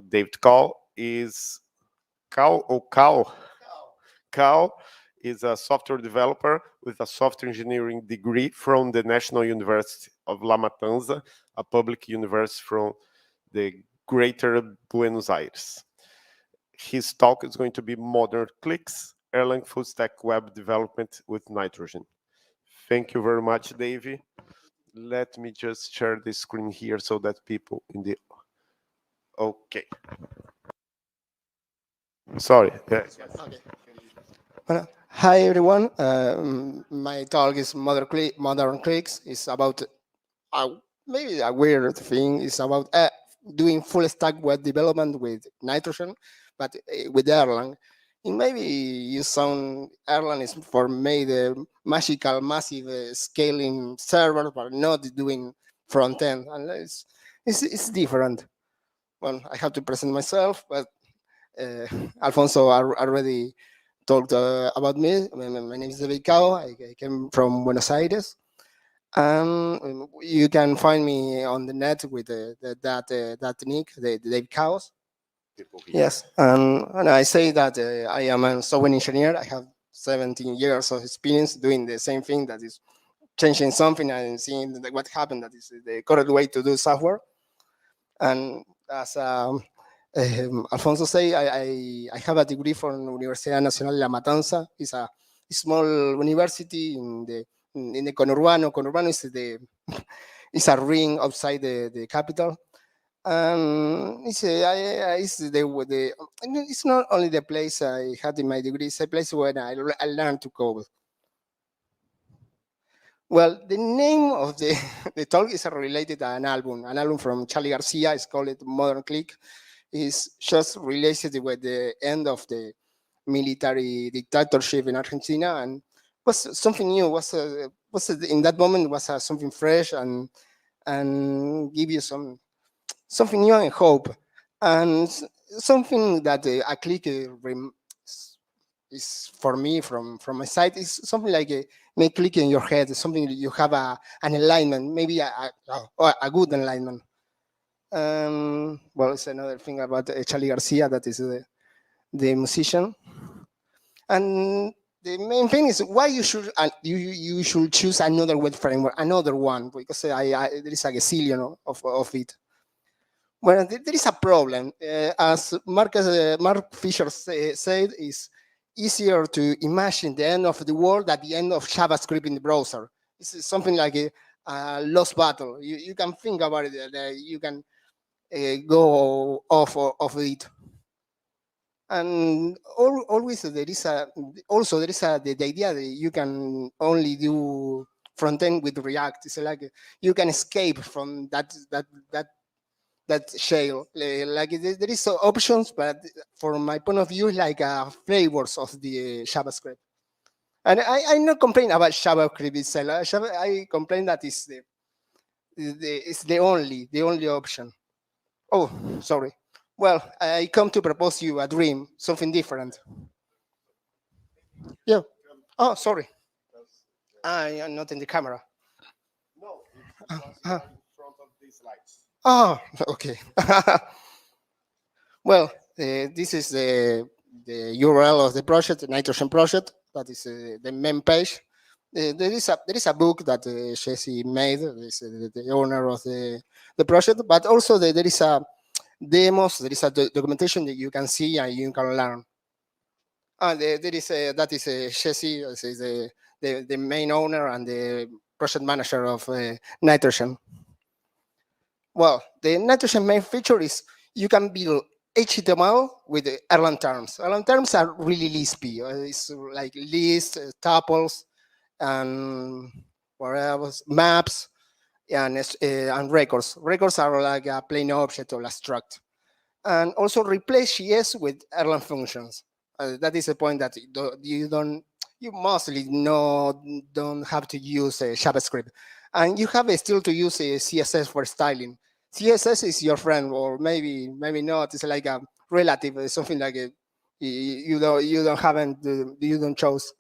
David Call is Cal is a software developer with a software engineering degree from the National University of La Matanza, a public university from the Greater Buenos Aires. His talk is going to be Modern Clicks, Erlang Fullstack Web Development with Nitrogen. Thank you very much, Davey. Let me just share the screen here so that people in the... Okay. Sorry. Yes. Okay. Well, hi, everyone. My talk is Modern Clicks. It's about maybe a weird thing. It's about doing full stack web development with Nitrogen, but with Erlang. And maybe you sound Erlang is for made magical, massive scaling server, but not doing front end. And it's different. Well, I have to present myself, but Alfonso already talked about me. My name is David Cao. I came from Buenos Aires. You can find me on the net with that nick, the David Caos. Yes, and I say that I am a software engineer. I have 17 years of experience doing the same thing, that is changing something and seeing what happened. That is the correct way to do software. And as Alfonso say, I have a degree from Universidad Nacional de La Matanza. It's a small university in the conurbano. Conurbano is a ring outside the capital. It's not only the place I had in my degree, it's a place where I learned to code. Well, the name of the talk is related to an album from Charlie Garcia. It's called Modern Click. It's just related with the end of the military dictatorship in Argentina, and was something new. Was in that moment was something fresh and give you something new and hope, and something that a click is for me from my side is something like may click in your head. Something you have an alignment, maybe a good alignment. Well, it's another thing about Charlie Garcia, that is the musician. And the main thing is why you should choose another web framework, another one, because there is a gazillion of it. Well, there is a problem. As Mark Fisher said, it's easier to imagine the end of the world at the end of JavaScript in the browser. It's something like a lost battle. You can think about it. You can go off of it. And always there is the idea that you can only do front end with React. It's like you can escape from that shell. Like there is options, but from my point of view, like flavors of the JavaScript. And I'm not complaining about JavaScript itself. I complain that it's the only option. Oh, sorry. Well, I come to propose you a dream, something different. Yeah. Oh, sorry. I am not in the camera. No, it's in front of these lights. Oh, okay. Well, this is the URL of the project, the Nitrogen project. That is the main page. There is a book that Jesse made. Is the owner of the project, but also there is a demos. There is a documentation that you can see and you can learn. That is Jesse. This is the main owner and the project manager of Nitrogen. Well, the Nitrogen main feature is you can build HTML with Erlang terms. Erlang terms are really Lispy. It's like lists, tuples, and whatever, maps, and records. Records are like a plain object or struct. And also replace JS with Erlang functions. That is the point that you mostly don't have to use JavaScript. And you have still to use CSS for styling. CSS is your friend, or maybe not. It's like a relative, something like you don't choose.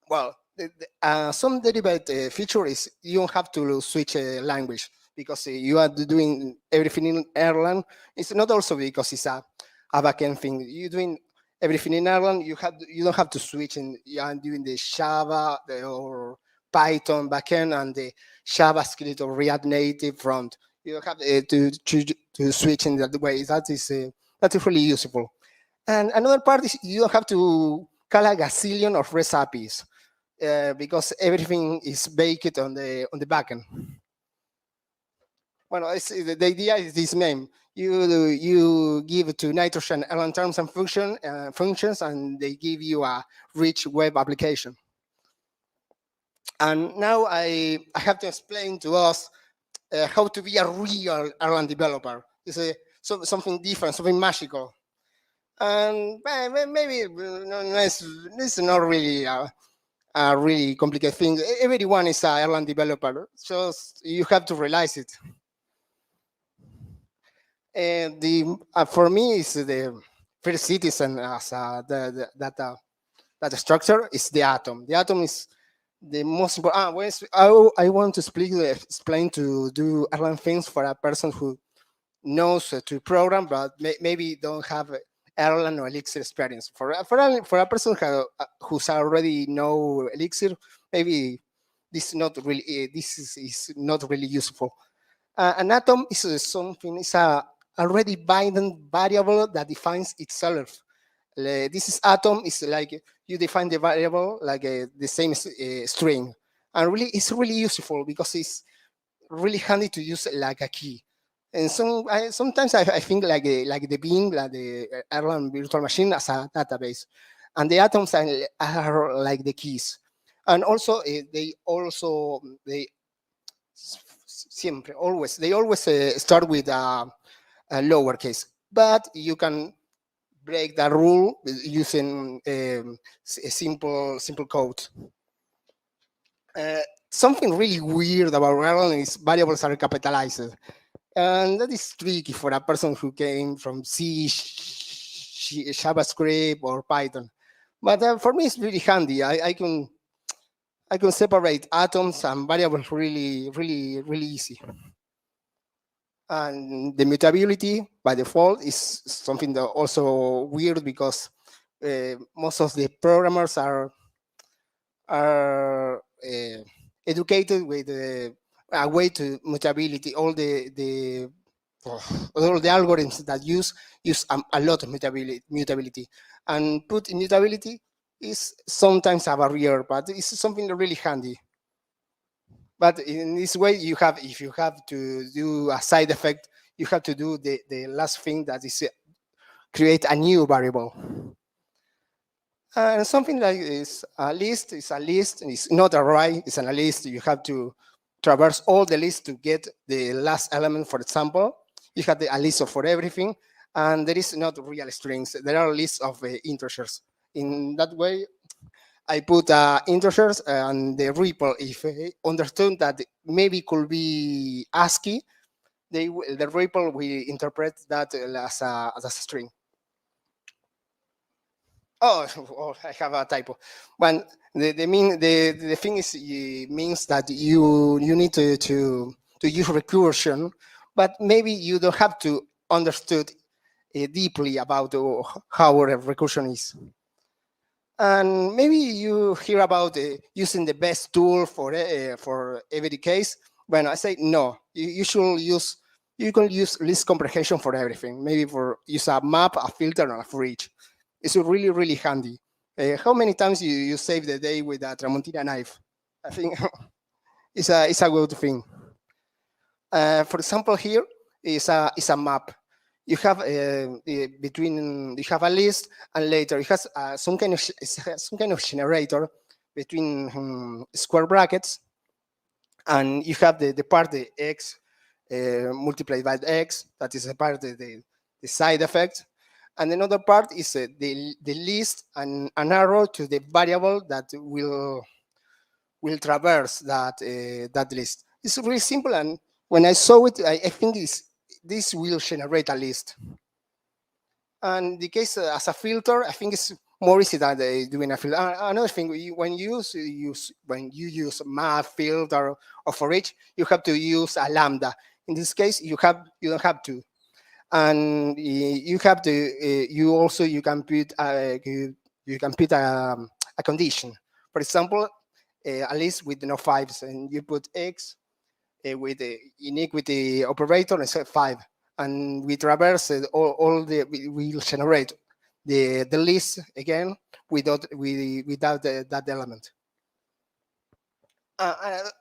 Well, some derivative feature is you don't have to switch language. because you are doing everything in Erlang. It's not also because it's a backend thing. You're doing everything in Erlang. You don't have to switch, and you are doing the Java or Python backend and the JavaScript or React Native front. You don't have to switch in that way. That is really useful. And another part is you don't have to call a gazillion of REST APIs because everything is baked on the backend. Well, the idea is this name. You give to Nitrogen Erlang terms and functions, and they give you a rich web application. And now I have to explain to us how to be a real Erlang developer. It's something different, something magical. And maybe it's not really a really complicated thing. Everyone is an Erlang developer, so you have to realize it. And for me, is the first citizen as the data structure is the atom. The atom is the most important. I want to explain to do Erlang things for a person who knows to program, but maybe don't have Erlang or Elixir experience. For a person who's already know Elixir, maybe this is not really useful. An atom is something. It's a already binding variable that defines itself. This is atom is like you define the variable like the same string, and really it's really useful because it's really handy to use like a key. And sometimes I think like the bean, like the Erlang virtual machine as a database, and the atoms are like the keys. And also they always start with a lowercase, but you can break that rule using simple code. Something really weird about Erlang is variables are capitalized. And that is tricky for a person who came from C, JavaScript, or Python. But for me, it's really handy. I can separate atoms and variables really easy. And the mutability by default is something that also weird because most of the programmers are educated with a way to mutability. All the algorithms that use a lot of mutability, and put immutability is sometimes a barrier, but it's something really handy. But in this way, if you have to do a side effect, you have to do the last thing, that is create a new variable. And something like this, a list is a list, and it's not array, it's a list. You have to traverse all the list to get the last element. For example, you have a list for everything, and there is not real strings. There are lists of integers. In that way, I put integers, and the REPL, if understood that maybe could be ASCII, the REPL will interpret that as a string. Oh, I have a typo. When the thing is, it means that you need to use recursion, but maybe you don't have to understood deeply about how recursion is. And maybe you hear about using the best tool for every case. When I say no, you can use list comprehension for everything. Maybe use a map, a filter, and a for each. It's really handy. How many times you save the day with a Tramontina knife? I think it's a good thing. For example, here is a map. You have you have a list, and later it has some kind of generator between square brackets, and you have the part the x multiplied by x, that is a part of the side effect, and another part is the list and an arrow to the variable that will traverse that list. It's really simple, and when I saw it, I think this will generate a list. And the case as a filter, I think it's more easy than doing a field. Another thing, when you use math field or for each, you have to use a lambda. In this case, you don't have to, and you have to. You can put you can put a condition. For example, at least with no fives, and you put x with the inequity operator and set 5, and we traverse all the we will generate the list again without that element.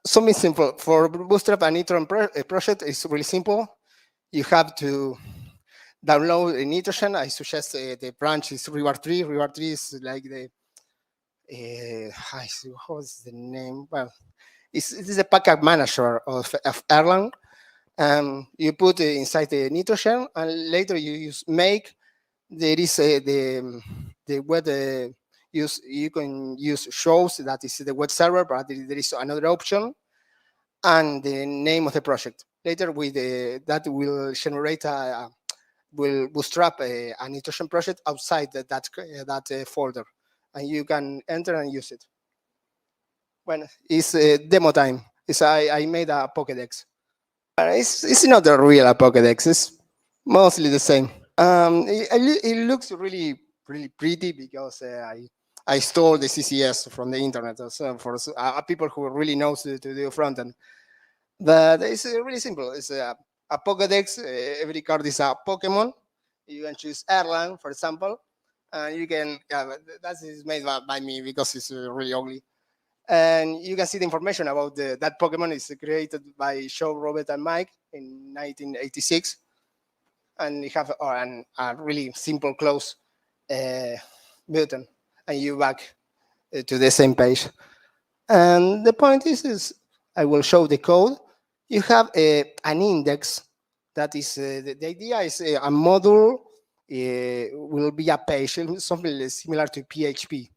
Something simple for Bootstrap and Nitro project is really simple. You have to download Nitrogen. I suggest the branch is Reward 3. Reward 3 is like the what's the name? Well, it is a package manager of Erlang. You put it inside the Nitrogen, and later you use make. There is the web use. You can use shows, that is the web server, but there is another option, and the name of the project. Later, with that will generate will bootstrap a Nitrogen project outside that folder, and you can enter and use it. When it's demo time, I made a Pokédex. It's not a real Pokédex. It's mostly the same. It looks really pretty because I stole the CCS from the internet. So for people who really knows to do front end, but it's really simple. It's a Pokédex. Every card is a Pokemon. You can choose Erlang, for example, and you can. That is made by me because it's really ugly. And you can see the information about that Pokemon is created by Shaw, Robert, and Mike in 1986, and you have a really simple close button, and you back to the same page. And the point is I will show the code. You have an index. That is the idea is a module will be a page, something similar to PHP,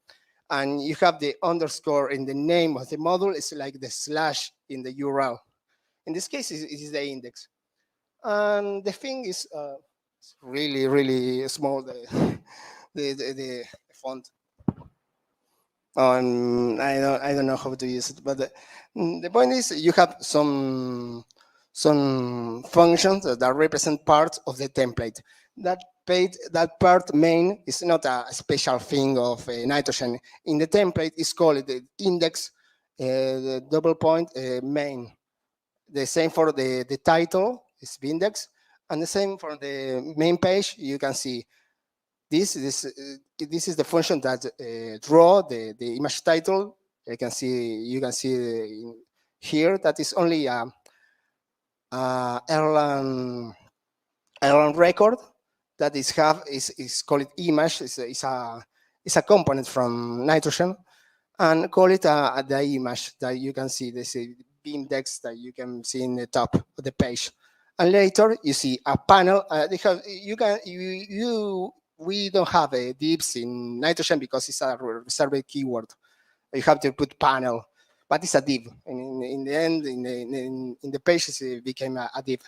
and you have the underscore in the name of the module. It's like the slash in the URL. In this case, it is the index, and the thing is it's really small. The font. I don't know how to use it, but the point is you have some functions that represent parts of the template. That part main is not a special thing of Nitrogen. In the template, it's called the index, the double point main. The same for the title is the index, and the same for the main page. You can see this is the function that draw the image title. You can see here that is only Erlang record that is called image. It's a component from Nitrogen, and call it the image that you can see. This index that you can see in the top of the page, and later you see a panel. We don't have a divs in Nitrogen because it's a reserved keyword. You have to put panel, but it's a div. And in the end, in the pages, it became a div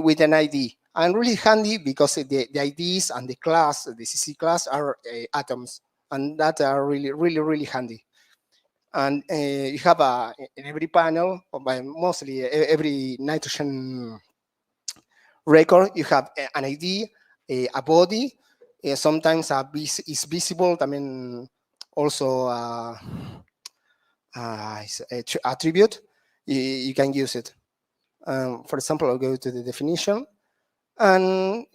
with an ID. And really handy because the IDs and the class, the CC class, are atoms, and that are really handy. And you have in every panel, or by mostly every Nitrogen record, you have an ID, a body. Sometimes is visible. I mean, also attribute. You can use it. For example, I'll go to the definition, and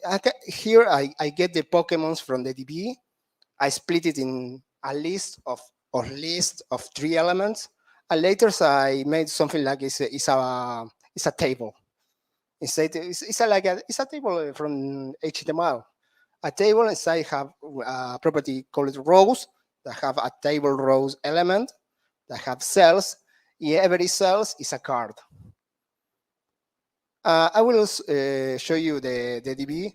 here I get the Pokemons from the DB. I split it in a list of 3 elements, and later I made something like it's a table. It's a table from HTML. A table inside have a property called rows that have a table rows element that have cells. Every cells is a card. I will show you the DB.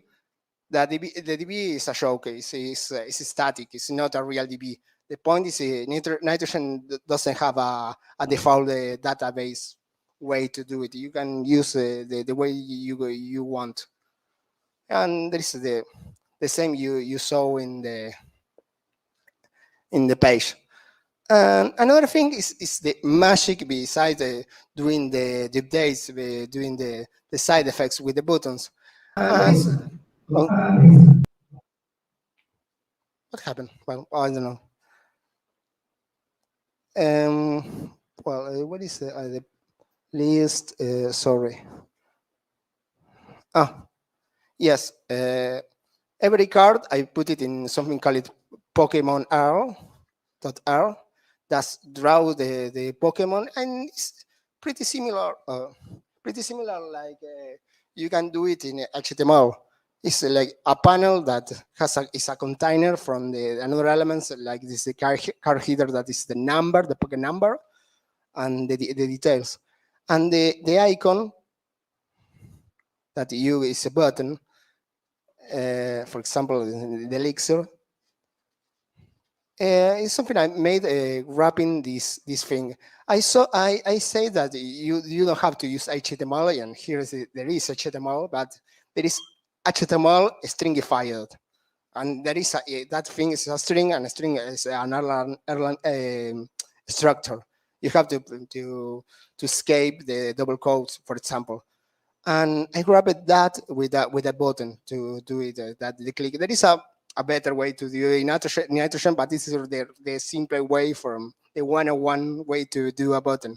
The DB is a showcase. It's static. It's not a real DB. The point is Nitrogen doesn't have a default database way to do it. You can use the way you want. And there is the same you saw in the in the page. And another thing is the magic besides doing the updates, doing the side effects with the buttons. And well, what happened? Well, I don't know. Well, what is the list? Sorry. Ah, yes. Every card I put it in something called Pokemon R. That's draw the Pokemon, and it's pretty similar. Pretty similar, like you can do it in HTML. It's like a panel that is a container from the another elements, like this the card header that is the number, the Pokemon number, and the details. And the icon that you is a button, for example, the Elixir, it's something I made wrapping this thing. I say that you don't have to use HTML, and there is HTML, but there is HTML stringified, and there is that thing is a string, and a string is an Erlang structure. You have to escape the double quotes, for example. And I grabbed that with a button to do it. That the click. There is a better way to do it in nitrogen, but this is the simple way from the 101 way to do a button.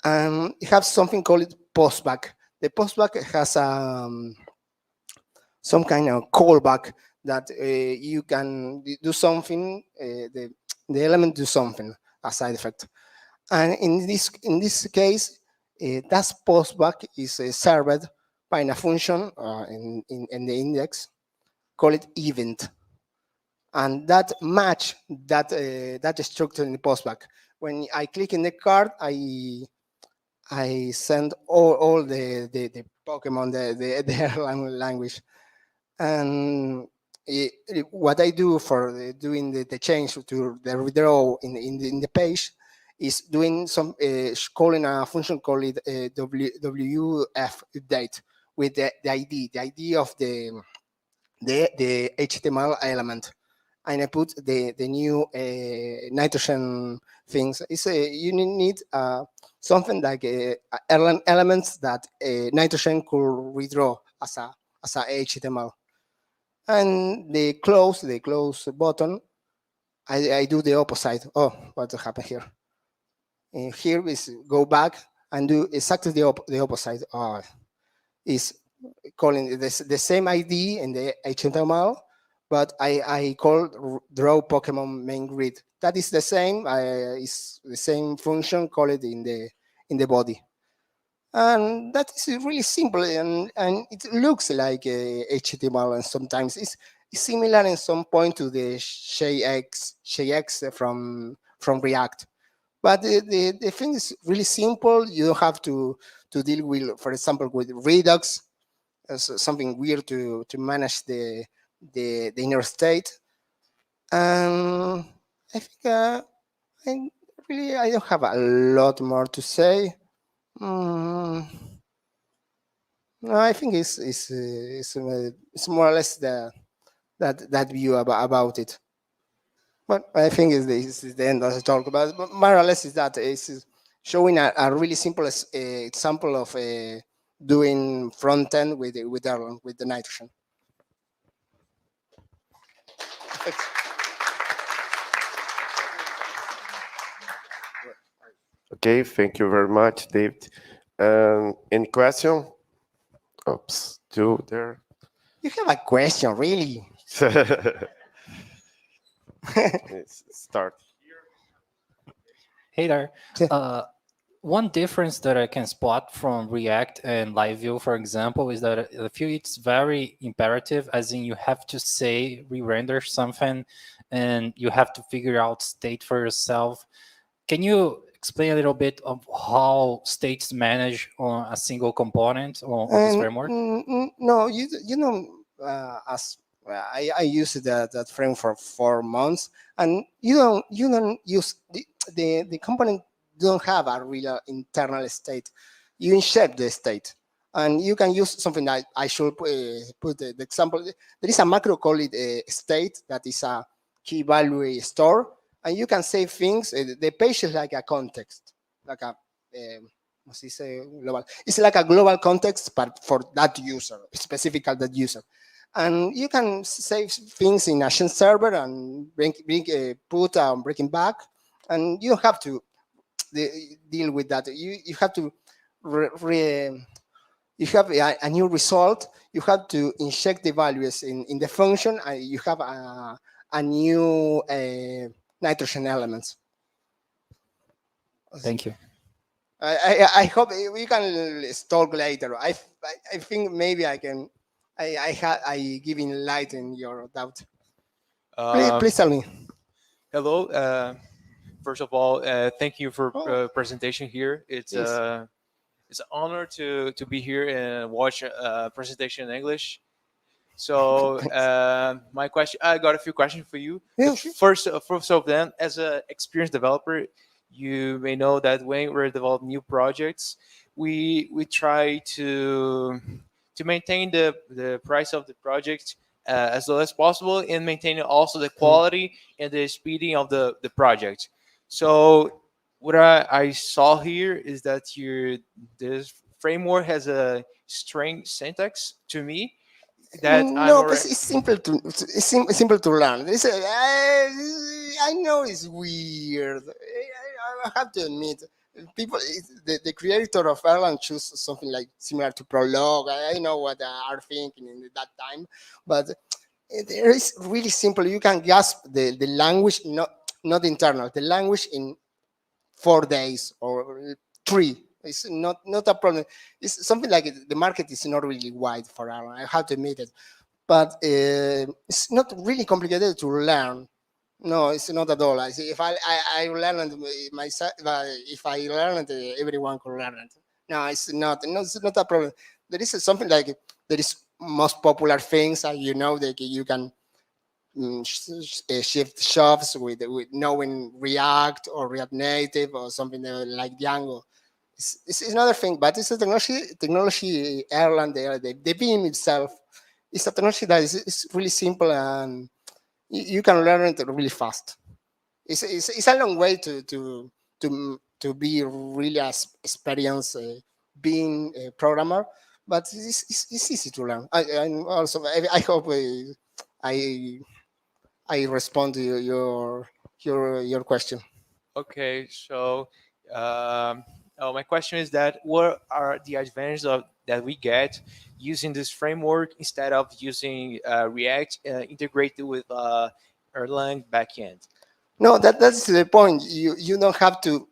And it has something called postback. The postback has some kind of callback that you can do something, the element do something, a side effect. And in this case, that postback is served by a function in the index called event, and that match that structure in the postback. When I click in the card, I send all the Pokemon the Erlang language, and what I do for doing the change to the redraw in the page is doing some calling a function called WF update with the ID of the HTML element, and I put the new nitrogen things. You need something like Erlang elements that nitrogen could redraw as a HTML. And the close button, I do the opposite. Oh, what happened here? And here is go back and do exactly the opposite. Is calling the same ID in the HTML, but I call draw Pokemon main grid. That is the same. Is the same function called in the body. And that is really simple, and it looks like HTML, and sometimes it's similar in some point to the JX from React. But the thing is really simple. You don't have to deal with, for example, with Redux, something weird to manage the inner state. And I think I don't have a lot more to say. No, I think it's more or less that view about it. But I think this is the end of the talk. But more or less is that it's showing a really simple example of doing front end with Erlang, with the nitrogen. Okay, thank you very much, David. Any question? Oops, two there. You have a question, really? Let's start. Hey there. Yeah. One difference that I can spot from React and Live View, for example, is that I feel it's very imperative, as in you have to say re-render something and you have to figure out state for yourself. Can you explain a little bit of how states manage on a single component on this framework? No, you know, as I used that frame for 4 months, and you don't use the component don't have a real internal state. You inject the state, and you can use something that I should put the example. There is a macro called state that is key value store, and you can save things. The page is like a context, like a what's this, global. It's like a global context, but for that user, specific at that user. And you can save things in a Shen server and put and breaking back, and you don't have to deal with that. You have to you have a new result. You have to inject the values in the function, and you have a new nitrogen elements. Thank you. I hope we can talk later. I think maybe I can. I give enlighten your doubt. Please tell me. Hello. First of all, thank you for Oh. presentation here. It's Yes. it's an honor to be here and watch a presentation in English. So my question, I got a few questions for you. Yeah, The sure. first of them, as an experienced developer, you may know that when we're developing new projects, we try to maintain the price of the project as low as possible and maintaining also the quality and the speeding of the project. So what I saw here is that this framework has a strange syntax to me that I'm No, but already. it's simple to simple to learn. I know it's weird. I have to admit, people, the creator of Erlang choose something like similar to Prolog. I know what they are thinking in that time, but there is really simple. You can grasp the language, not internal, the language in 4 days or three. It's not a problem. It's something like the market is not really wide for Erlang. I have to admit it, but it's not really complicated to learn. No, it's not at all. I see. If I learn it myself, if I learn it, everyone can learn it. No, it's not. No, it's not a problem. There is something like there is most popular things, and you know that you can shift shafts with knowing React or React Native or something like Django. It's another thing, but it's a technology Erlang, the Beam itself is a technology that is really simple, and you can learn it really fast. It's a long way to be really as experienced being a programmer, but it's easy to learn. And also I hope I I respond to your question. Okay, so my question is that what are the advantages of that we get using this framework instead of using React integrated with Erlang backend? No, that's the point. You don't have to.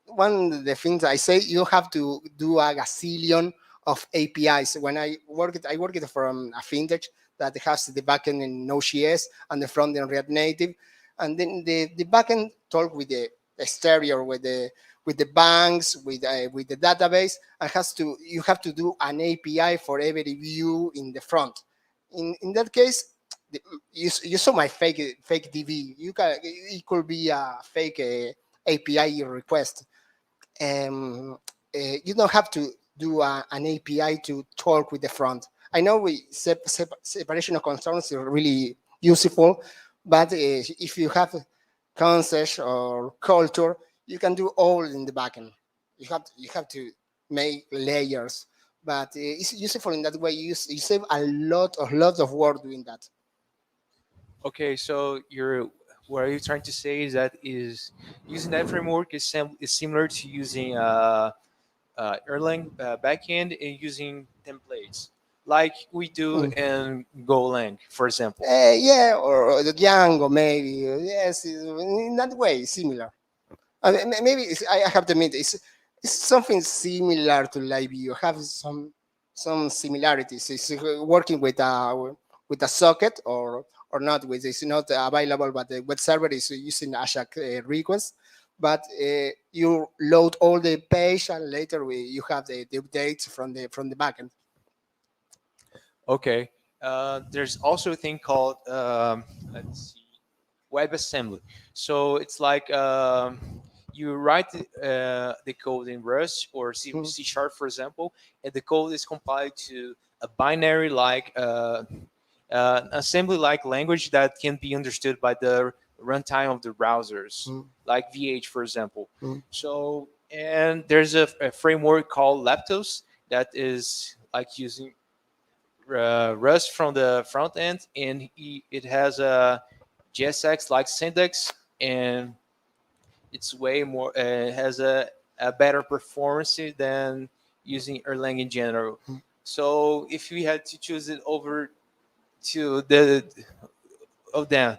One of the things I say, you have to do a gazillion of APIs. When I worked from a fintech that has the backend in Node.js and the front end React Native, and then the backend talk with the exterior, with the banks, with the database, and you have to do an API for every view in the front. In that case, you saw my fake DB. It could be a fake API request. You don't have to do an API to talk with the front. I know separation of concerns is really useful, but if you have concept or culture, you can do all in the backend. You have to make layers, but it's useful in that way. You save a lot of work doing that. Okay, so what are you trying to say is that is using that framework is similar to using Erlang backend and using templates like we do Mm. in Golang, for example. Yeah, or the Django maybe. Yes, in that way, similar. Maybe I have to admit it's something similar to LiveView. You have some similarities. It's working with a socket or not. With it's not available, but the web server is using AJAX request. But you load all the page, and later you have the updates from the backend. Okay. There's also a thing called let's see, WebAssembly. So it's like you write the code in Rust or Mhm. C Sharp, for example, and the code is compiled to a binary like assembly-like language that can be understood by the runtime of the browsers, like VH, for example. So, and there's a framework called Leptos that is like using Rust from the front end, and it has a JSX-like syntax, and it's way more has a better performance than using Erlang in general. So if we had to choose it over to the of them,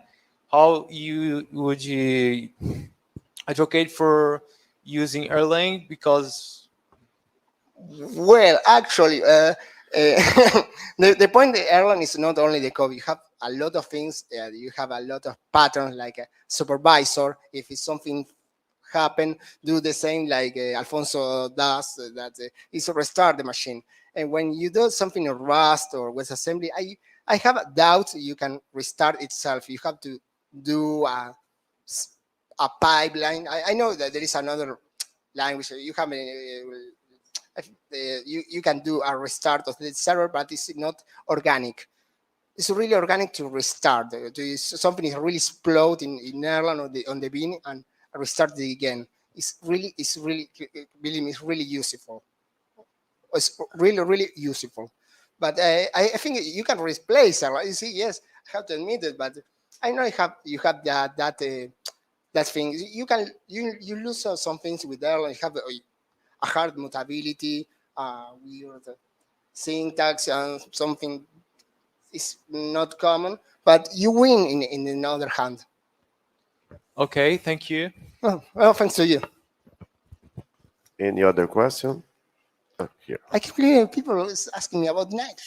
how you would you advocate for using Erlang? Because Well, actually, the point that Erlang is not only the code. You have a lot of things. You have a lot of patterns, like a supervisor. If it's something happen, do the same like Alfonso does. That is restart the machine. And when you do something in Rust or with assembly, I have a doubt you can restart itself. You have to do a pipeline. I know that there is another language. You have you can do a restart of the server, but it's not organic. It's really organic to restart. Something is really explode in Erlang on the bin and restart it again. It's really believe me, it's really useful. It's really useful. But I think you can replace Erlang. You see, yes, I have to admit it, but I know you have that thing. You lose some things with Erlang. You have a hard mutability, weird syntax, and something is not common, but you win in the other hand. okay, thank you. Well, thanks to you. Any other question? Oh, here. I can believe people is asking me about night.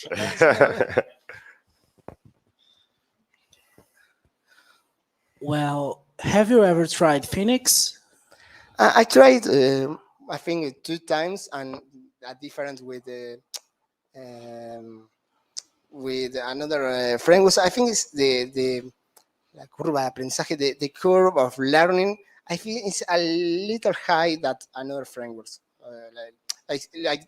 Well, have you ever tried Phoenix? I tried, I think 2 times, and a different with another framework. I think it's the la curva de aprendizaje, the curve of learning. I think it's a little high that another frameworks. Like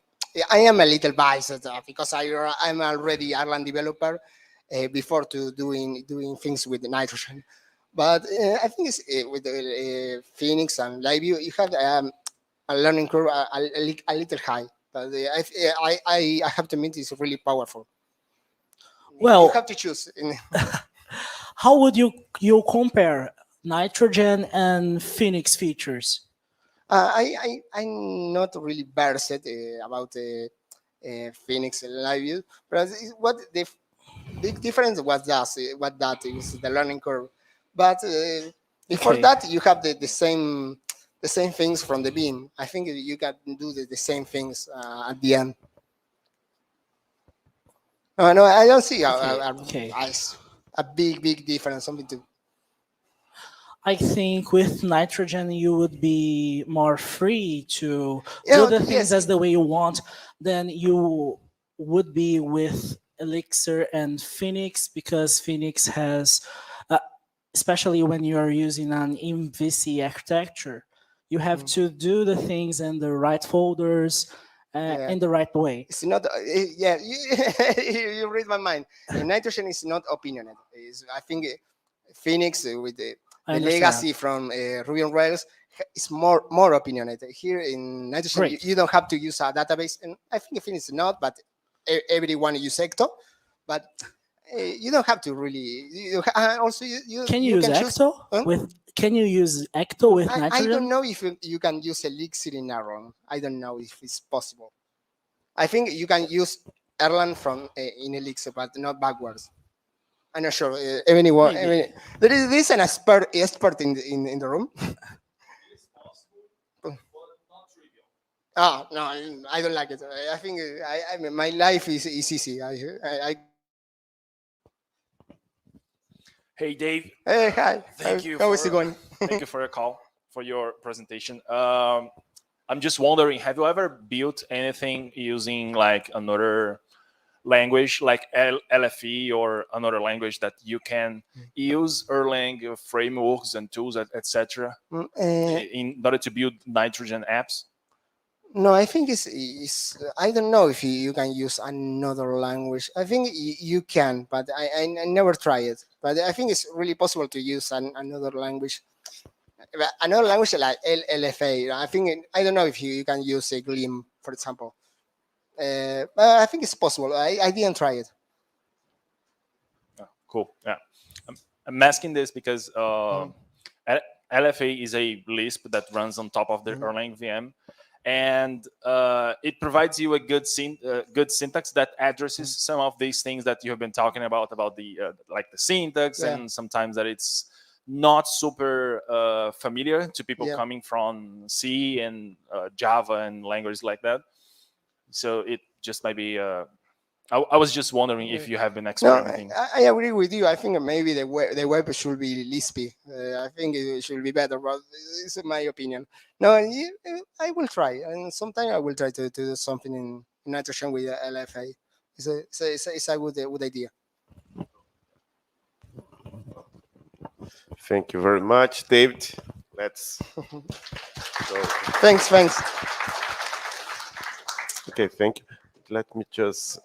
I am a little biased because I'm already Erlang developer before to doing things with nitrogen. But I think it's with Phoenix and LiveView, you have a learning curve a little high. But I have to admit it's really powerful. Well, you have to choose. how would you compare nitrogen and Phoenix features? I'm not really versed about Phoenix LiveView, but what the big difference was what that is the learning curve. But before Okay. that, you have the same things from the beam. I think you can do the same things at the end. No, I don't see Okay. a big difference. Something to I think with nitrogen you would be more free to Yeah, do the things yes. as the way you want than you would be with Elixir and Phoenix, because Phoenix has, especially when you are using an MVC architecture, you have to do the things in the right folders Yeah. in the right way. It's not. Yeah, you read my mind. Nitrogen is not opinionated. I think Phoenix with I the understand. legacy from Ruby on Rails is more opinionated. Here in Nitrogen, Great. you don't have to use a database, and I think Phoenix is not, but everyone use Ecto. But you don't have to really. Also, Can you use choose. Ecto Huh? Can you use Ecto with I nitrogen? don't know if you can use Elixir in Erlang. I don't know if it's possible. I think you can use Erlang from in Elixir, but not backwards. I'm not sure. Anyone? Maybe. There is an expert in the room. Oh no, I don't like it. I think I mean, my life is easy. I Hey, Dave. Hey, hi. Thank you. How is it going? Thank you for your call, for your presentation. I'm just wondering, have you ever built anything using like another language, like LFE or another language that you can use Erlang frameworks and tools, etc., in order to build nitrogen apps? No, I think I don't know if you can use another language. I think you can, but I never try it. But I think it's really possible to use another language. Another language like LFA. I think I don't know if you can use a Glim, for example. But I think it's possible. I didn't try it. Oh, cool. Yeah. I'm asking this because LFA is a Lisp that runs on top of the Erlang VM, and it provides you a good syntax that addresses some of these things that you have been talking about the like the syntax, Yeah. and sometimes that it's not super familiar to people Yeah. coming from C and Java and languages like that. So it just might be. I was just wondering if you have been No, experimenting. I agree with you. I think maybe the web should be Lispy. I think it should be better, but it's my opinion. No, I will try, and sometime I will try to do something in nitrogen with LFA. It's a good idea. Thank you very much, David. Let's go. Thanks. Okay, thank you. Let me just